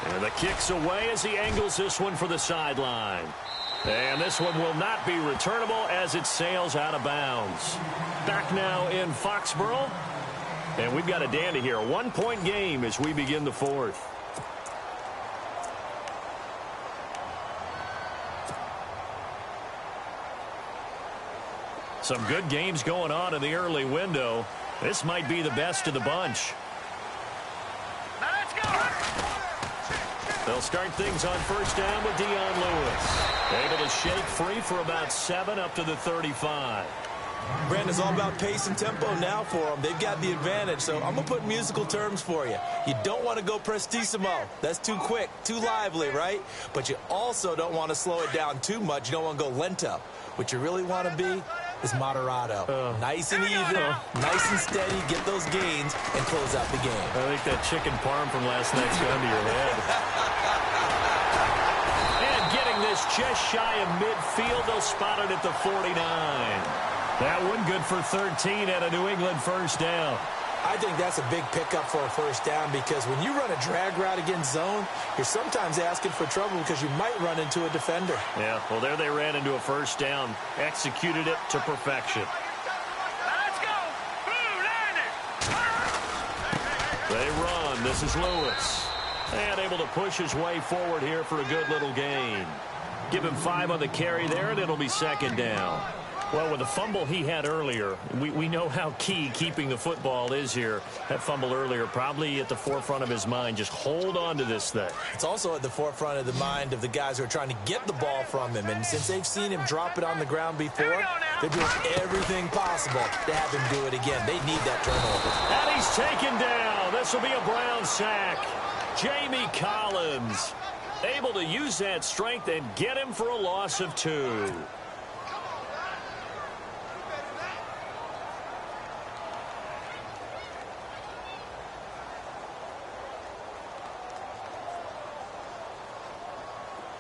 And the kick's away as he angles this one for the sideline. And this one will not be returnable as it sails out of bounds. Back now in Foxborough. And we've got a dandy here. A 1-point game as we begin the 4th. Some good games going on in the early window. This might be the best of the bunch. Now let's go. They'll start things on 1st down with Dion Lewis. Able to shake free for about 7 up to the 35. Brandon, it's all about pace and tempo now for them. They've got the advantage, so I'm going to put musical terms for you. You don't want to go prestissimo. That's too quick, too lively, right? But you also don't want to slow it down too much. You don't want to go lento. What you really want to be is moderato. Nice and even, nice and steady, get those gains, and close out the game. I think that chicken parm from last night's gone to your head. And getting this just shy of midfield, they'll spot it at the 49. That one good for 13 at a New England 1st down. I think that's a big pickup for a 1st down because when you run a drag route against zone, you're sometimes asking for trouble because you might run into a defender. Yeah, well, there they ran into a 1st down. Executed it to perfection. Let's go. Blue Lightning. They run. This is Lewis. And able to push his way forward here for a good little gain. Give him 5 on the carry there, and it'll be 2nd down. Well, with the fumble he had earlier, we know how key keeping the football is here. That fumble earlier probably at the forefront of his mind. Just hold on to this thing. It's also at the forefront of the mind of the guys who are trying to get the ball from him. And since they've seen him drop it on the ground before, they're doing everything possible to have him do it again. They need that turnover. And he's taken down. This will be a Brown sack. Jamie Collins able to use that strength and get him for a loss of 2.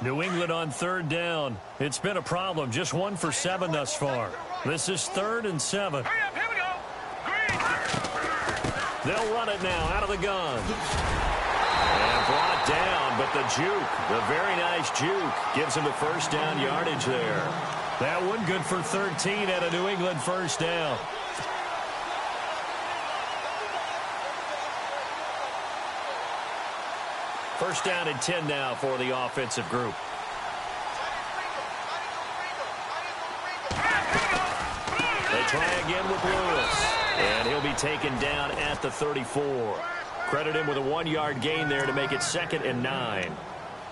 New England on 3rd down. It's been a problem. Just 1 for 7 thus far. This is 3rd and 7. Hurry up, here we go. Green. They'll run it now out of the gun. And brought down, but the juke, the very nice juke, gives him the 1st down yardage there. That one good for 13 at a New England 1st down. First down and 10 now for the offensive group. They try again with Lewis. And he'll be taken down at the 34. Credit him with a 1-yard gain there to make it 2nd and 9.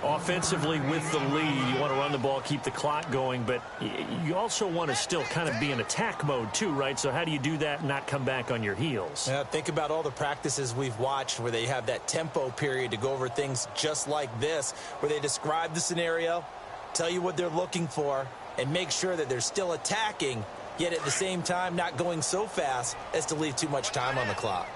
Offensively with the lead, you want to run the ball, keep the clock going, but you also want to still kind of be in attack mode too, right? So how do you do that and not come back on your heels? Yeah, think about all the practices we've watched where they have that tempo period to go over things just like this, where they describe the scenario, tell you what they're looking for, and make sure that they're still attacking, yet at the same time not going so fast as to leave too much time on the clock.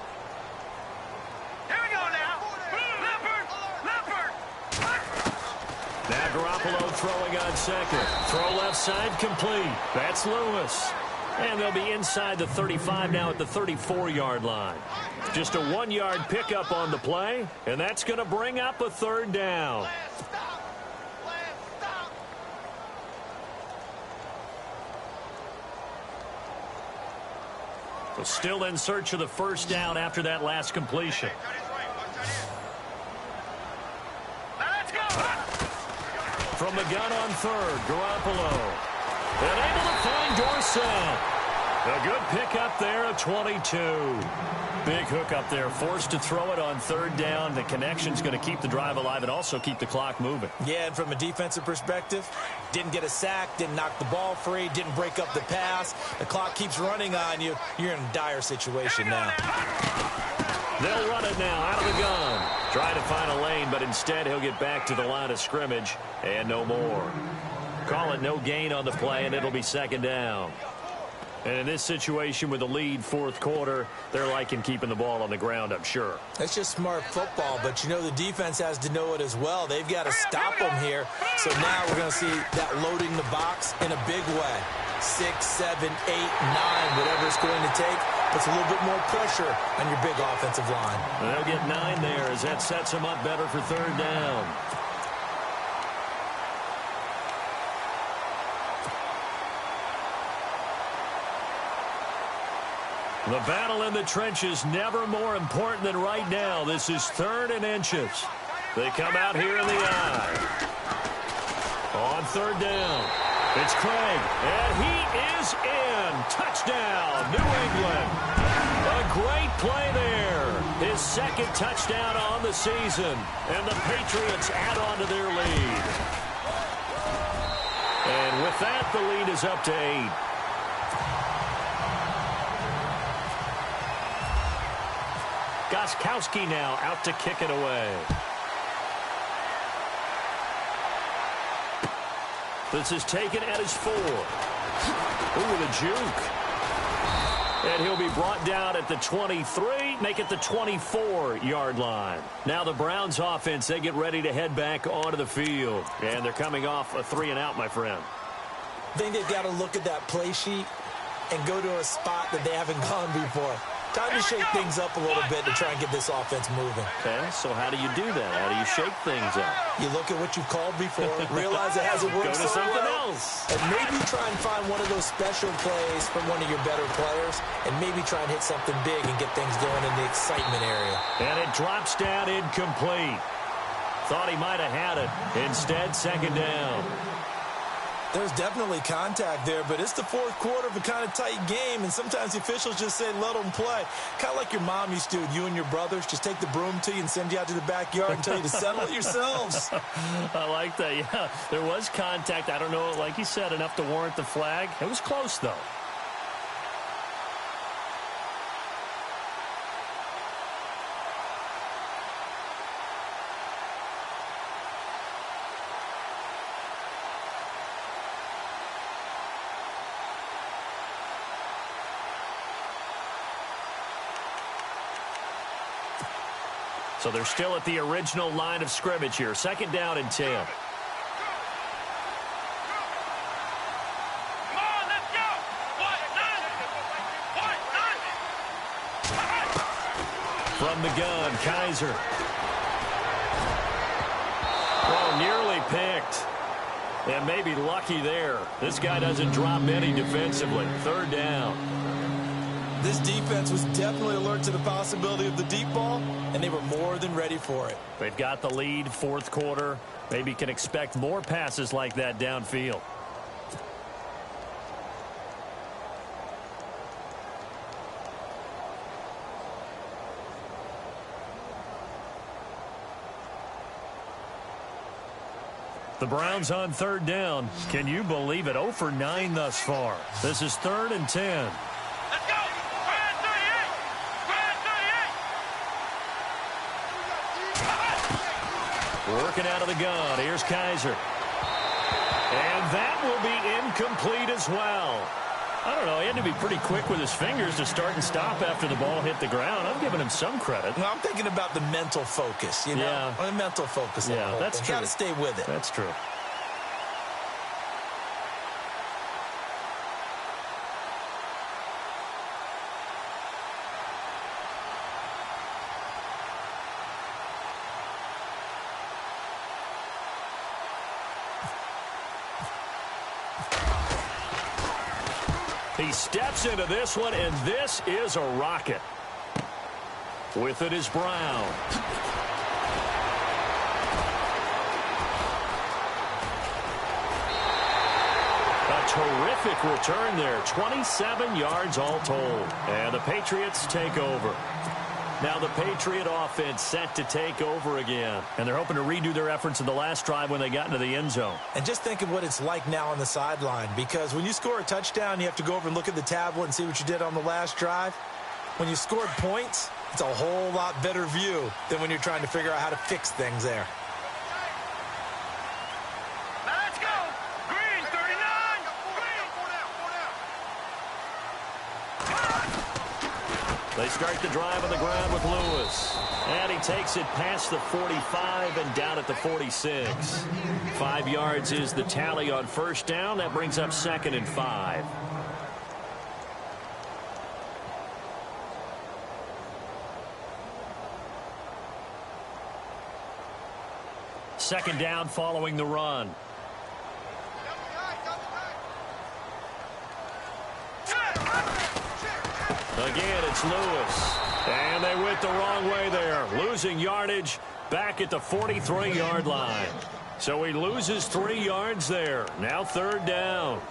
Now Garoppolo throwing on 2nd. Throw left side complete. That's Lewis. And they'll be inside the 35 now at the 34-yard line. Just a 1-yard pickup on the play, and that's going to bring up a 3rd down. So still in search of the 1st down after that last completion. From the gun on third, Garoppolo. And able to find Dorsett. A good pickup there at 22. Big hook up there, forced to throw it on third down. The connection's going to keep the drive alive and also keep the clock moving. Yeah, and from a defensive perspective, didn't get a sack, didn't knock the ball free, didn't break up the pass. The clock keeps running on you. You're in a dire situation now. They'll run it now out of the gun. Trying to find a lane, but instead he'll get back to the line of scrimmage and no more. Call it no gain on the play, and it'll be second down. And in this situation with the lead fourth quarter, they're liking keeping the ball on the ground, I'm sure. That's just smart football, but you know the defense has to know it as well. They've got to stop them here. So now we're going to see that loading the box in a big way. 6, 7, 8, 9, whatever it's going to take, puts a little bit more pressure on your big offensive line. And they'll get 9 there as that sets them up better for third down. The battle in the trenches never more important than right now. This is 3rd and inches. They come out here in the eye. On third down, it's Craig, and he is in. Touchdown, New England. A great play there. His second touchdown on the season, and the Patriots add on to their lead. And with that, the lead is up to 8. Gostkowski now out to kick it away. This is taken at his 4. Ooh, the juke. And he'll be brought down at the 23, make it the 24-yard line. Now the Browns offense, they get ready to head back onto the field. And they're coming off a 3-and-out, my friend. I think they've got to look at that play sheet and go to a spot that they haven't gone before. Time to shake things up a little bit to try and get this offense moving. Okay, so how do you do that? How do you shake things up? You look at what you've called before, realize it hasn't worked Go to so something well, else. and maybe try and find one of those special plays from one of your better players, and maybe try and hit something big and get things going in the excitement area. And it drops down incomplete. Thought he might have had it. Instead, second down. There's definitely contact there, but it's the fourth quarter of a kind of tight game, and sometimes the officials just say, let them play. Kind of like your mom used to, you and your brothers, just take the broom to you and send you out to the backyard and tell you to settle it yourselves. I like that, yeah. There was contact. I don't know, like you said, enough to warrant the flag. It was close, though. So they're still at the original line of scrimmage here. Second down and 10. Come on, let's go. From the gun, Kaiser. Oh, nearly picked. And maybe lucky there. This guy doesn't drop many defensively. Third down. This defense was definitely alert to the possibility of the deep ball, and they were more than ready for it. They've got the lead, fourth quarter. Maybe can expect more passes like that downfield. The Browns on third down. Can you believe it? 0 for 9 thus far. This is 3rd and 10. Let's go. Brad 38. Working out of the gun. Here's Kaiser. And that will be incomplete as well. I don't know. He had to be pretty quick with his fingers to start and stop after the ball hit the ground. I'm giving him some credit. Well, I'm thinking about the mental focus, you know? Yeah. The mental focus. Yeah, that's true. Got to stay with it. That's true. He steps into this one, and this is a rocket. With it is Brown. terrific return there. 27 yards all told. And the Patriots take over. Now the Patriot offense set to take over again. And they're hoping to redo their efforts in the last drive when they got into the end zone. And just think of what it's like now on the sideline. Because when you score a touchdown, you have to go over and look at the tablet and see what you did on the last drive. When you scored points, it's a whole lot better view than when you're trying to figure out how to fix things there. They start the drive on the ground with Lewis. And he takes it past the 45 and down at the 46. 5 yards is the tally on first down. That brings up 2nd and 5. Second down following the run. Again, it's Lewis. And they went the wrong way there. Losing yardage back at the 43-yard line. So he loses 3 yards there. Now 3rd down.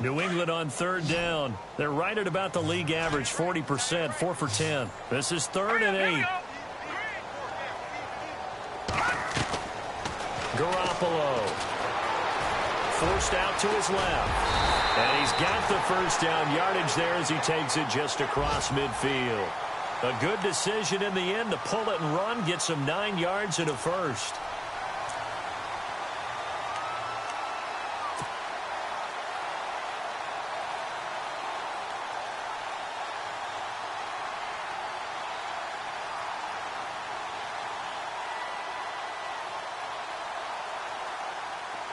New England on 3rd down. They're right at about the league average, 40%, 4 for 10. This is 3rd and 8. Garoppolo. Forced out to his left. And he's got the first down yardage there as he takes it just across midfield. A good decision in the end to pull it and run, get some 9 yards and a first.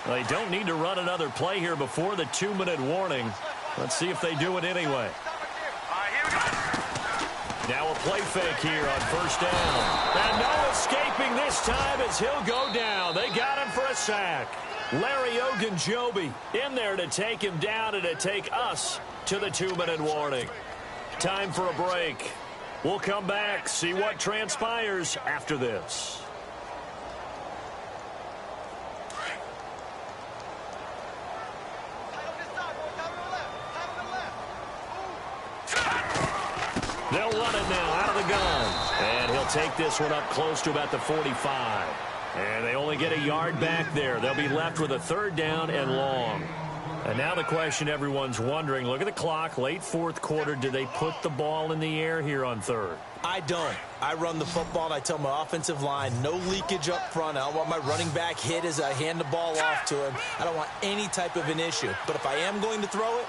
They don't need to run another play here before the 2-minute warning. Let's see if they do it anyway. Now a play fake here on first down. And no escaping this time as he'll go down. They got him for a sack. Larry Ogunjobi in there to take him down and to take us to the 2-minute warning. Time for a break. We'll come back, see what transpires after this. They'll run it now out of the gun. And he'll take this one up close to about the 45. And they only get a yard back there. They'll be left with a 3rd down and long. And now the question everyone's wondering, look at the clock, late 4th quarter. Do they put the ball in the air here on 3rd? I don't. I run the football, and I tell my offensive line, no leakage up front. I don't want my running back hit as I hand the ball off to him. I don't want any type of an issue. But if I am going to throw it,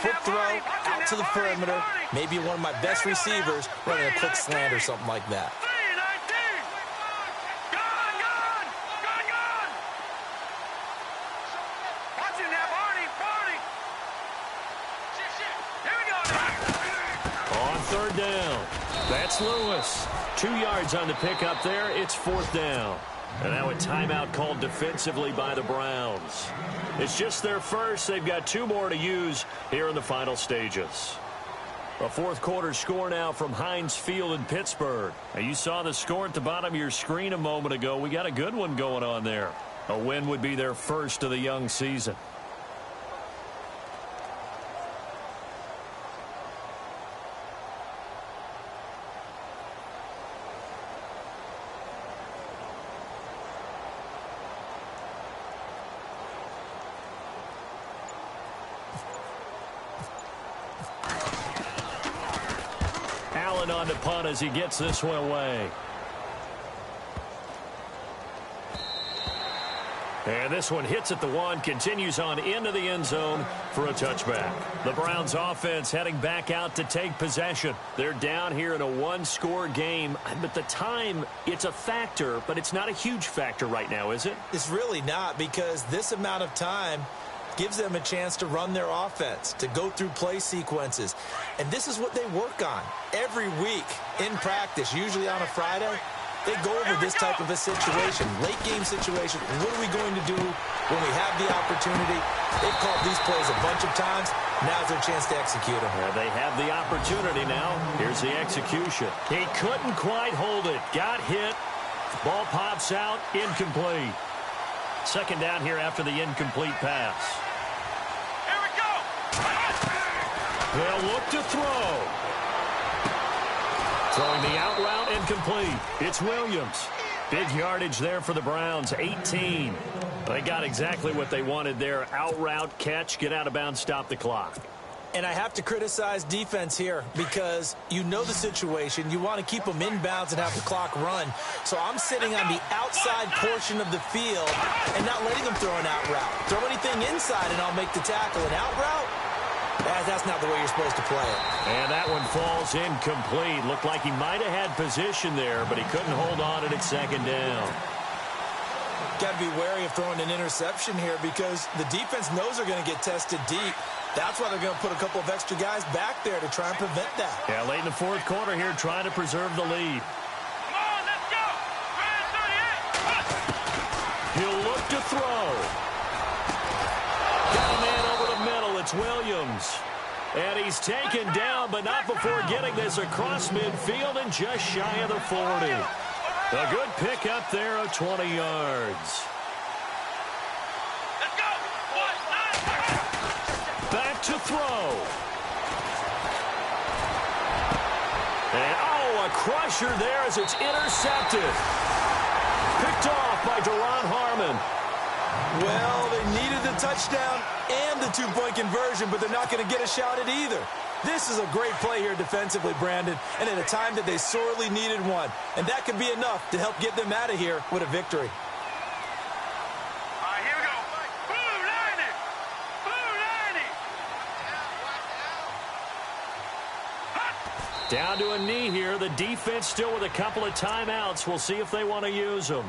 quick throw out to the perimeter, maybe one of my best receivers running a quick slant or something like that. On 3rd down, that's Lewis. 2 yards on the pickup there. It's 4th down. And now a timeout called defensively by the Browns. It's just their first. They've got 2 more to use here in the final stages. A 4th quarter score now from Heinz Field in Pittsburgh. Now you saw the score at the bottom of your screen a moment ago. We got a good one going on there. A win would be their first of the young season. Allen on the punt as he gets this one away. And this one hits at the 1, continues on into the end zone for a touchback. The Browns offense heading back out to take possession. They're down here in a 1-score game. But the time, it's a factor, but it's not a huge factor right now, is it? It's really not, because this amount of time gives them a chance to run their offense, to go through play sequences. And this is what they work on every week in practice, usually on a Friday. They go over this type of a situation, late game situation. What are we going to do when we have the opportunity? They've called these plays a bunch of times. Now's their chance to execute them. Yeah, they have the opportunity now. Here's the execution. He couldn't quite hold it. Got hit. Ball pops out. Incomplete. Second down here after the incomplete pass. Here we go. They'll look to throw. Throwing the out route, incomplete. It's Williams. Big yardage there for the Browns, 18. They got exactly what they wanted there. Out route, catch, get out of bounds, stop the clock. And I have to criticize defense here because you know the situation. You want to keep them inbounds and have the clock run. So I'm sitting on the outside portion of the field and not letting them throw an out route. Throw anything inside and I'll make the tackle. An out route? That's not the way you're supposed to play it. And that one falls incomplete. Looked like he might have had position there, but he couldn't hold on at second down. Got to be wary of throwing an interception here because the defense knows they're going to get tested deep. That's why they're going to put a couple of extra guys back there to try and prevent that. Yeah, late in the fourth quarter here, trying to preserve the lead. Come on, let's go. Brand 38. He'll look to throw. Got a man over the middle. It's Williams. And he's taken down, but not before getting this across midfield and just shy of the 40. A good pick up there of 20 yards. Let's go. 1, 9. Back to throw. And, a crusher there as it's intercepted. Picked off by Deron Harmon. Well, they needed the touchdown and the two-point conversion, but they're not going to get a shot at either. This is a great play here defensively, Brandon, and at a time that they sorely needed one. And that could be enough to help get them out of here with a victory. All right, here we go. Blue 90. Blue 90. Down to a knee here. The defense still with a couple of timeouts. We'll see if they want to use them.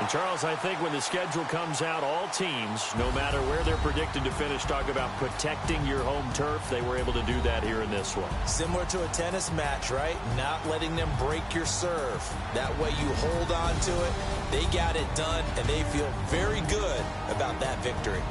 Charles, I think when the schedule comes out, all teams, no matter where they're predicted to finish, talk about protecting your home turf. They were able to do that here in this one. Similar to a tennis match, right? Not letting them break your serve. That way you hold on to it. They got it done, and they feel very good about that victory.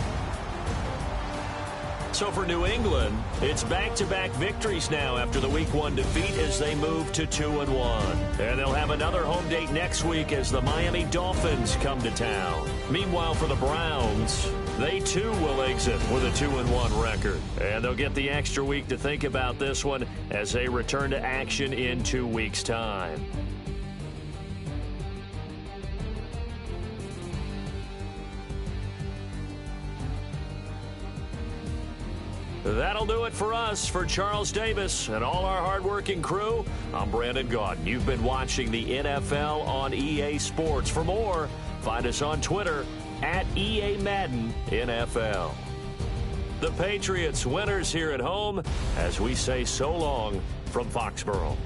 So for New England, it's back-to-back victories now after the Week 1 defeat as they move to 2-1. And they'll have another home date next week as the Miami Dolphins come to town. Meanwhile, for the Browns, they too will exit with a 2-1 record. And they'll get the extra week to think about this one as they return to action in 2 weeks' time. That'll do it for us. For Charles Davis and all our hardworking crew, I'm Brandon Gaudin. You've been watching the NFL on EA Sports. For more, find us on Twitter at EA Madden NFL. The Patriots winners here at home as we say so long from Foxborough.